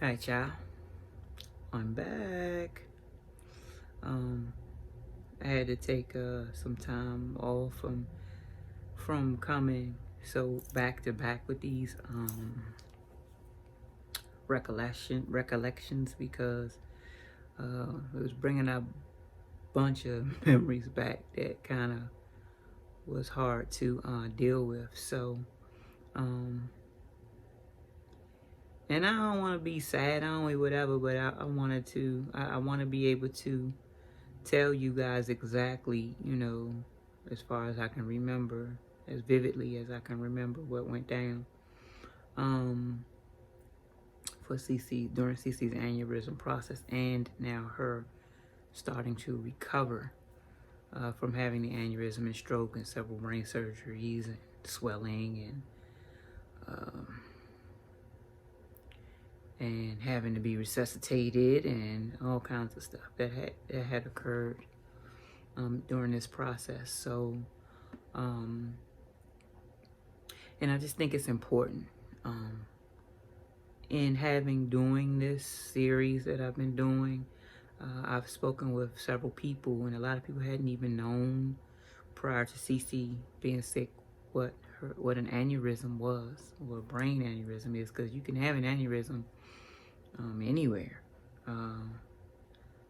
Alright, y'all. I'm back. I had to take some time off from coming so back to back with these recollections because it was bringing a bunch of memories back that kind of was hard to deal with. So and I don't want to be sad, I don't whatever, but I wanted to, I want to be able to tell you guys exactly, as far as I can remember, as vividly as I can remember what went down for CeCe during CeCe's aneurysm process, and now her starting to recover from having the aneurysm and stroke and several brain surgeries and swelling and having to be resuscitated and all kinds of stuff that had occurred during this process. So, and I just think it's important in doing this series that I've been doing. I've spoken with several people, and a lot of people hadn't even known prior to CeCe being sick what an aneurysm was, or a brain aneurysm is, because you can have an aneurysm anywhere.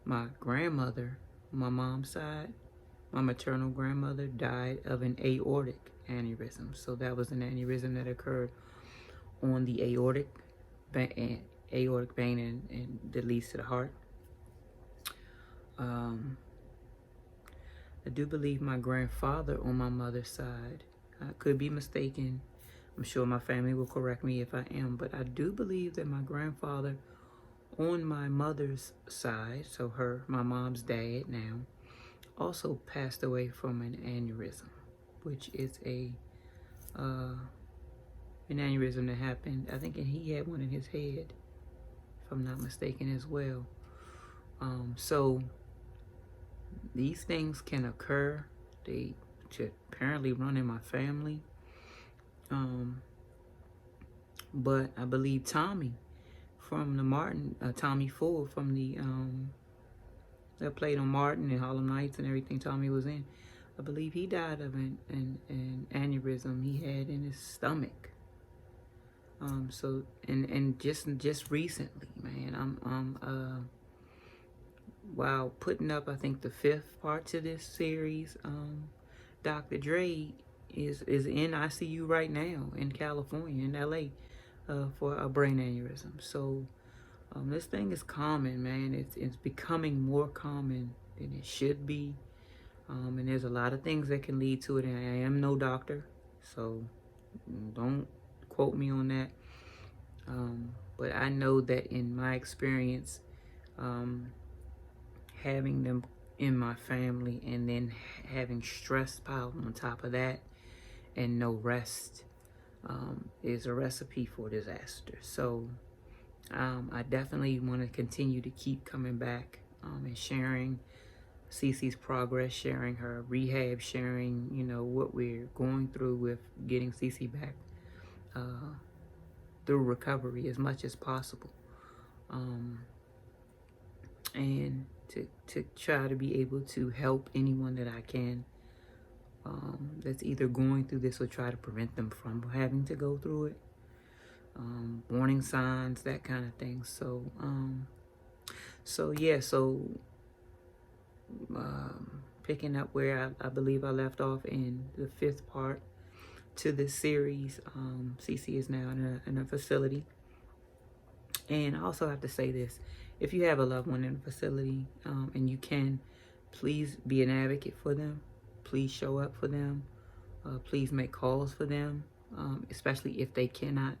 My grandmother, my mom's side, my maternal grandmother died of an aortic aneurysm. So that was an aneurysm that occurred on the aortic vein and that leads to the heart. I do believe my grandfather on my mother's side, I could be mistaken, I'm sure my family will correct me if I am, but I do believe that my grandfather on my mother's side, so my mom's dad now, also passed away from an aneurysm, which is an aneurysm that happened, I think he had one in his head, if I'm not mistaken as well. So these things can occur. They apparently run in my family. But I believe Tommy from the Martin, Tommy Ford from the that played on Martin and Harlem Nights and everything Tommy was in, I believe he died of an aneurysm he had in his stomach. So and just recently, man, I'm while putting up, I think, the 5th part to this series, Dr. Dre is in ICU right now in California, in LA, for a brain aneurysm. So this thing is common, man. It's becoming more common than it should be. And there's a lot of things that can lead to it. And I am no doctor, so don't quote me on that. But I know that in my experience, having them in my family and then having stress piled on top of that and no rest is a recipe for disaster. So I definitely want to continue to keep coming back and sharing CeCe's progress, sharing her rehab, sharing, what we're going through with getting CeCe back through recovery as much as possible. And to try to be able to help anyone that I can that's either going through this or try to prevent them from having to go through it. Warning signs, that kind of thing. So picking up where I believe I left off in the 5th part to this series, CeCe is now in a facility. And I also have to say this: if you have a loved one in a facility and you can, please be an advocate for them. Please show up for them. Please make calls for them, especially if they cannot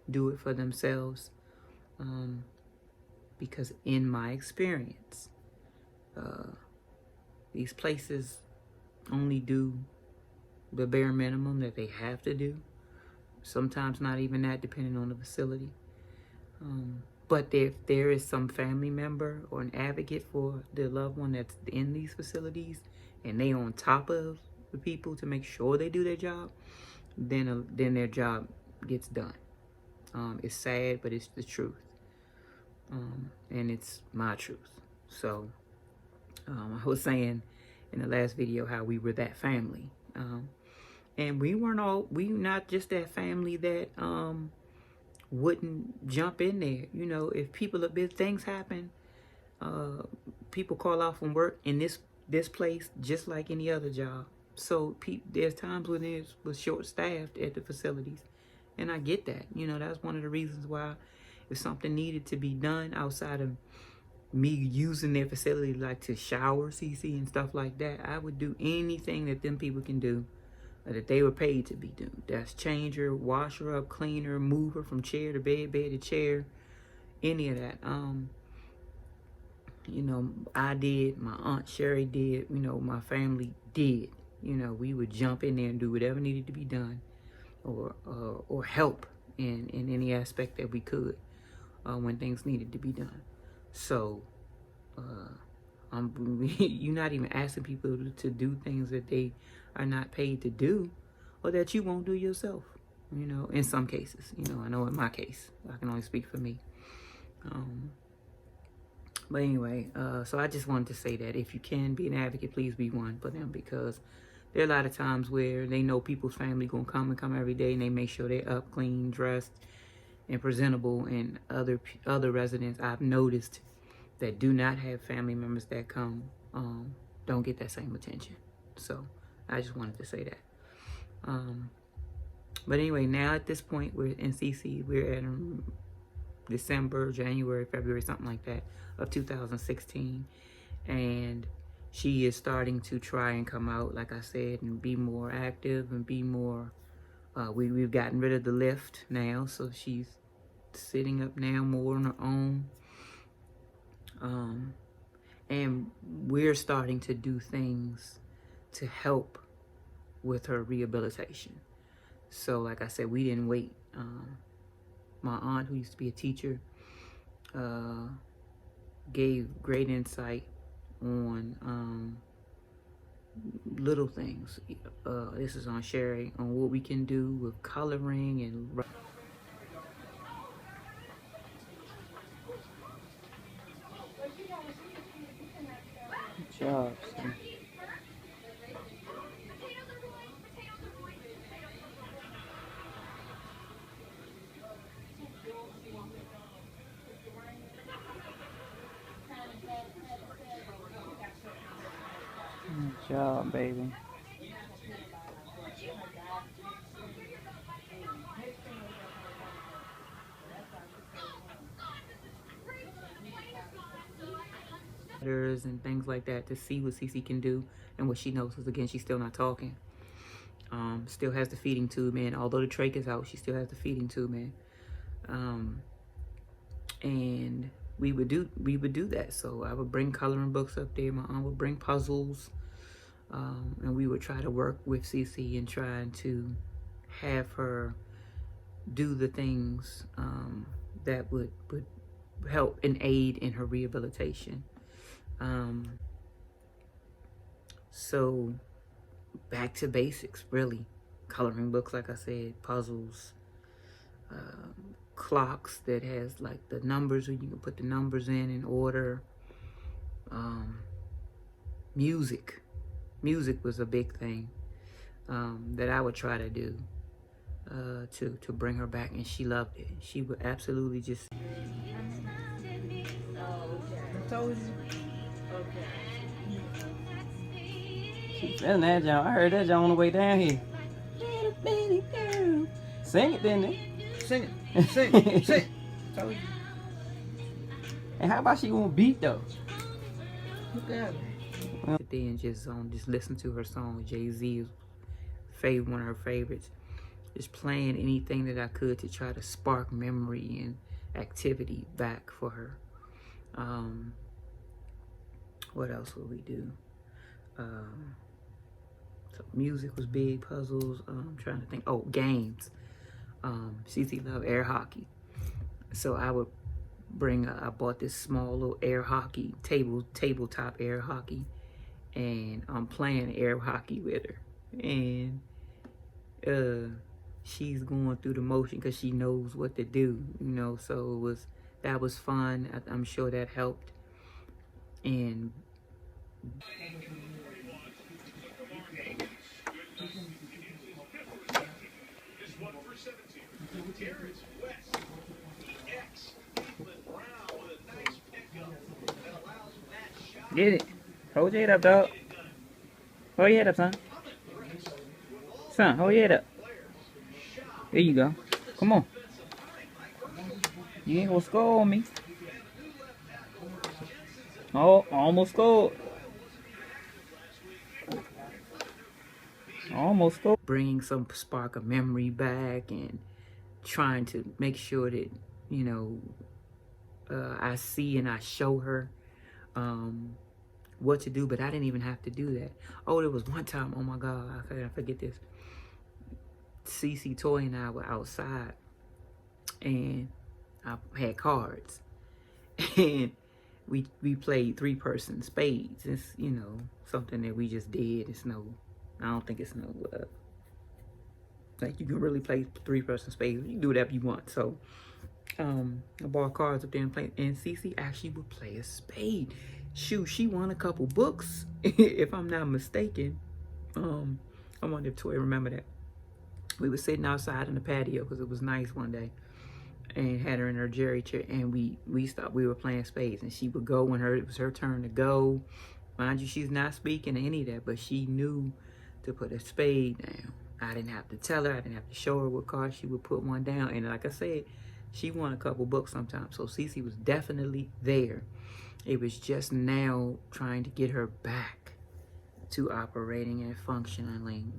do it for themselves. Because in my experience, these places only do the bare minimum that they have to do. Sometimes not even that, depending on the facility. But if there is some family member or an advocate for the loved one that's in these facilities and they on top of the people to make sure they do their job, then their job gets done. It's sad, but it's the truth. and it's my truth. So I was saying in the last video how we were that family, and we not just that family that wouldn't jump in there. You know, if things happen, people call off from work in this place just like any other job. So there's times when it was short staffed at the facilities, and I get that. You know, that's one of the reasons why, if something needed to be done outside of me using their facility, like to shower CeCe and stuff like that, I would do anything that them people can do, that they were paid to be doing. That's change her, wash her up, clean her, move her from chair to bed, bed to chair, any of that. You know, I did, my Aunt Sherry did, you know, my family did. You know, we would jump in there and do whatever needed to be done, or help in any aspect that we could when things needed to be done. So, you're not even asking people to do things that they are not paid to do, or that you won't do yourself. You know, in some cases, you know, I know in my case, I can only speak for me. But anyway, so I just wanted to say that if you can be an advocate, please be one for them, because there are a lot of times where they know people's family gonna come every day, and they make sure they're up, clean, dressed, and presentable. And other residents I've noticed that do not have family members that come don't get that same attention. So I just wanted to say that. But anyway, now at this point, we're in CeCe. We're at December, January, February, something like that, of 2016. And she is starting to try and come out, like I said, and be more active and be more, we've gotten rid of the lift now, so she's sitting up now more on her own. And we're starting to do things to help with her rehabilitation. So like I said, we didn't wait. My aunt, who used to be a teacher, gave great insight on little things. This is on Sherry, on what we can do with coloring and good job, son. Good job, baby. And things like that, to see what CeCe can do and what she knows, because again, she's still not talking. Still has the feeding tube in. Although the trach is out, she still has the feeding tube in. And we would do that. So I would bring coloring books up there. My aunt would bring puzzles, and we would try to work with CeCe and trying to have her do the things that would help and aid in her rehabilitation. So back to basics, really. Coloring books, like I said, puzzles, clocks that has like the numbers, where you can put the numbers in order. Music was a big thing that I would try to do to bring her back, and she loved it. She would absolutely just. I told you. Okay. Keep feeling that, John. I heard that, John, on the way down here. Little bitty girl. Sing it, then. Sing it. Sing it. Sing it. Told you. And how about she won't beat, though? Look at her. Then just listen to her song. Jay-Z is one of her favorites. Just playing anything that I could to try to spark memory and activity back for her. What else would we do? So music was big, puzzles. I'm trying to think. Oh, games. CeCe loved air hockey, so I would bring. I bought this small little air hockey tabletop air hockey, and I'm playing air hockey with her, and she's going through the motion because she knows what to do, you know. So that was fun. I'm sure that helped. And get it. Hold your head up, dog. Hold your head up, son. Son, hold your head up. There you go. Come on. You ain't gonna score on me. Oh, almost scored. Almost scored. Bringing some spark of memory back and trying to make sure that, you know, I see and I show her what to do, but I didn't even have to do that. Oh, there was one time, oh my God, I forget this. CeCe, Toy, and I were outside, and I had cards, and we played 3-person spades. It's, you know, something that we just did. It's no, I don't think it's no, like you can really play 3-person spades. You can do whatever you want. So, I bought cards up there and played, and CeCe actually would play a spade. Shoot, she won a couple books, if I'm not mistaken. I wonder if Toy remember that. We were sitting outside in the patio because it was nice one day, and had her in her jerry chair, and we stopped. We were playing spades, and she would go when it was her turn to go. Mind you, she's not speaking any of that, but she knew to put a spade down. I didn't have to tell her. I didn't have to show her what card. She would put one down, and like I said, she won a couple books sometimes. So CeCe was definitely there. It was just now trying to get her back to operating and functioning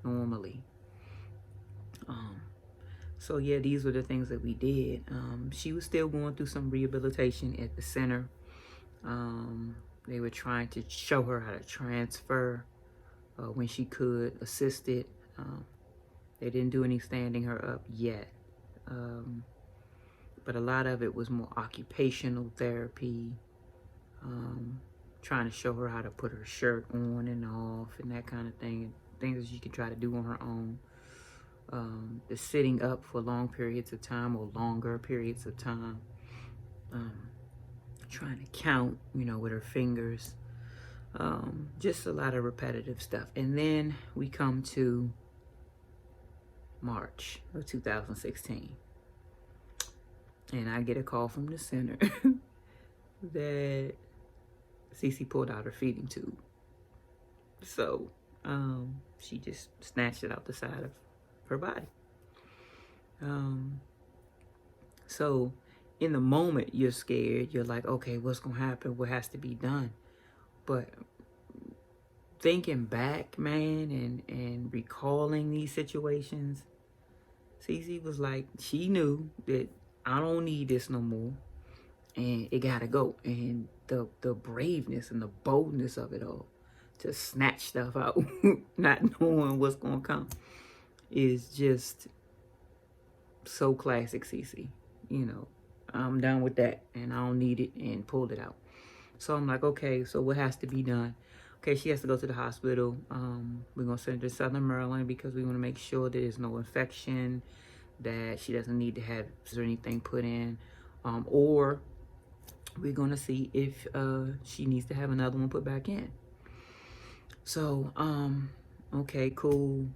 normally. So yeah, these were the things that we did. She was still going through some rehabilitation at the center. They were trying to show her how to transfer when she could, assist it. They didn't do any standing her up yet. But a lot of it was more occupational therapy, trying to show her how to put her shirt on and off and that kind of thing, things that she could try to do on her own. The sitting up for long periods of time or longer periods of time, trying to count, you know, with her fingers, just a lot of repetitive stuff. And then we come to March of 2016. And I get a call from the center that CeCe pulled out her feeding tube. So she just snatched it out the side of her body. So in the moment you're scared. You're like, okay, what's gonna happen? What has to be done? But thinking back, man, and recalling these situations, CeCe was like, she knew that I don't need this no more, and it gotta go. And the braveness and the boldness of it all, to snatch stuff out, not knowing what's gonna come, is just so classic CeCe. You know, I'm done with that, and I don't need it, and pulled it out. So I'm like, okay, so what has to be done? Okay, she has to go to the hospital. We're gonna send her to Southern Maryland because we want to make sure that there's no infection, that she doesn't need to have anything put in, or we're gonna see if she needs to have another one put back in. So okay, cool.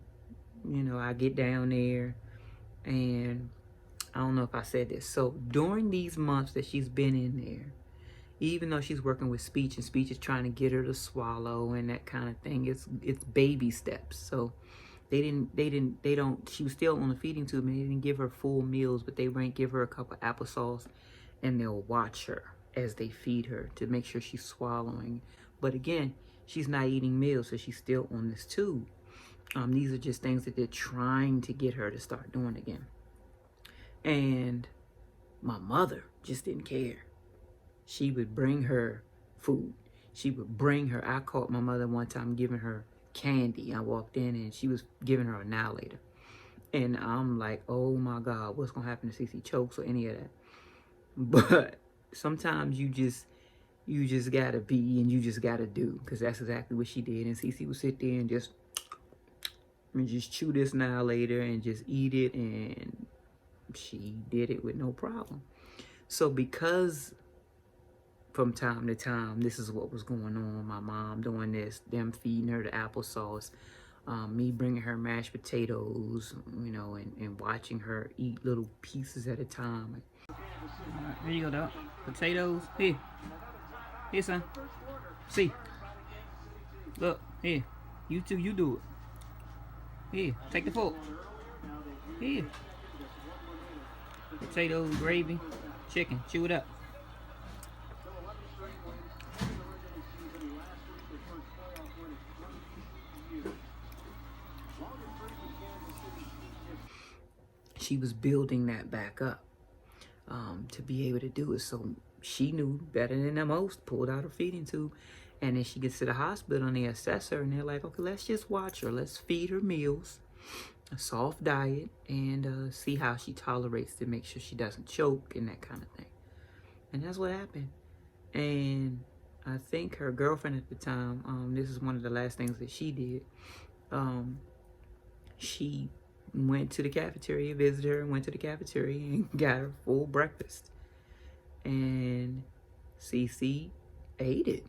You know, I get down there, and I don't know if I said this. So during these months that she's been in there, even though she's working with speech, and speech is trying to get her to swallow and that kind of thing, it's baby steps. So she was still on the feeding tube, and they didn't give her full meals, but they might give her a cup of applesauce, and they'll watch her as they feed her to make sure she's swallowing. But again, she's not eating meals, so she's still on this tube. These are just things that they're trying to get her to start doing again. And my mother just didn't care. She would bring her food. She would bring her, I caught my mother one time giving her candy. I walked in and she was giving her Annihilator. And I'm like, oh my God, what's gonna happen to CeCe chokes or any of that? But sometimes you just gotta be, and you just gotta do, because that's exactly what she did. And CeCe would sit there and just chew this Annihilator and just eat it, and she did it with no problem. So because from time to time, this is what was going on. My mom doing this, them feeding her the applesauce, me bringing her mashed potatoes, you know, and watching her eat little pieces at a time. All right, here you go, dog. Potatoes. Here. Here, son. See. Look. Here. You two, you do it. Here. Take the fork. Here. Potatoes, gravy, chicken. Chew it up. She was building that back up to be able to do it. So she knew better than the most, pulled out her feeding tube. And then she gets to the hospital and they assess her and they're like, okay, let's just watch her. Let's feed her meals, a soft diet, and see how she tolerates to make sure she doesn't choke and that kind of thing. And that's what happened. And I think her girlfriend at the time, this is one of the last things that she did. She went to the cafeteria, visited her, and went to the cafeteria and got her full breakfast. And CeCe ate it.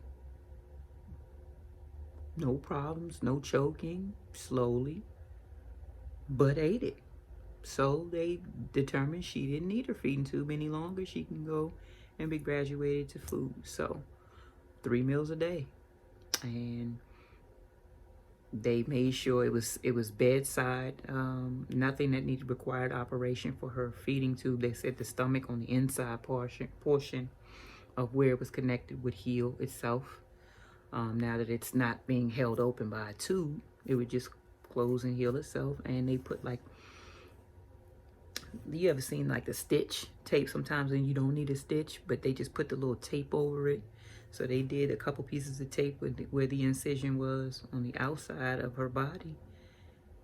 No problems, no choking, slowly, but ate it. So they determined she didn't need her feeding tube any longer. She can go and be graduated to food. So 3 meals a day. And they made sure it was bedside, nothing that needed required operation for her feeding tube. They said the stomach on the inside portion of where it was connected would heal itself. Now that it's not being held open by a tube, it would just close and heal itself. And they put like, you ever seen like the stitch tape sometimes and you don't need a stitch, but they just put the little tape over it. So they did a couple pieces of tape where the incision was on the outside of her body.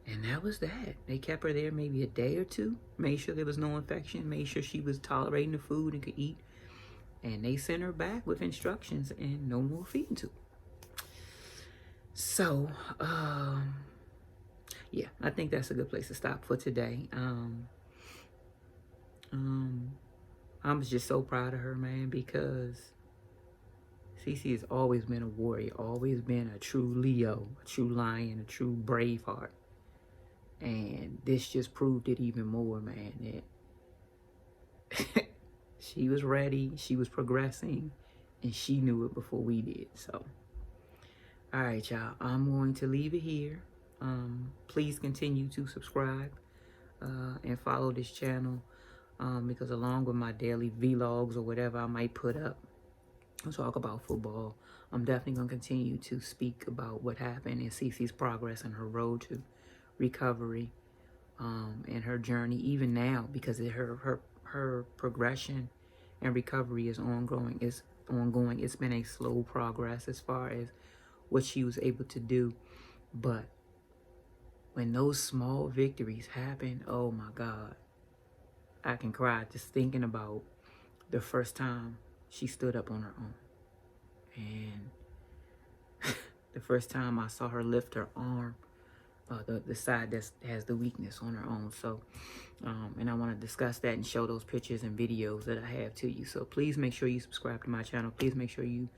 And that was that. They kept her there maybe a day or two, made sure there was no infection, made sure she was tolerating the food and could eat. And they sent her back with instructions and no more feeding tube. So, yeah, I think that's a good place to stop for today. I'm just so proud of her, man, because CeCe has always been a warrior, always been a true Leo, a true lion, a true Braveheart. And this just proved it even more, man, that she was ready, she was progressing, and she knew it before we did. So, all right, y'all, I'm going to leave it here. Please continue to subscribe and follow this channel because along with my daily vlogs or whatever I might put up, I'll talk about football. I'm definitely going to continue to speak about what happened and CeCe's progress and her road to recovery and her journey even now, because her progression and recovery is ongoing. It's been a slow progress as far as what she was able to do. But when those small victories happen, oh my God, I can cry just thinking about the first time she stood up on her own. And the first time I saw her lift her arm, the side that has the weakness on her own. So, and I want to discuss that and show those pictures and videos that I have to you. So please make sure you subscribe to my channel. Please make sure you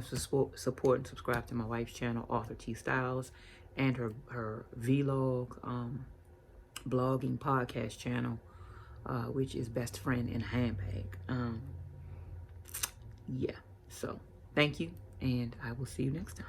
support and subscribe to my wife's channel, Author T Styles, and her vlog, blogging podcast channel, which is Best Friend in a Handbag. Yeah, so thank you, and I will see you next time.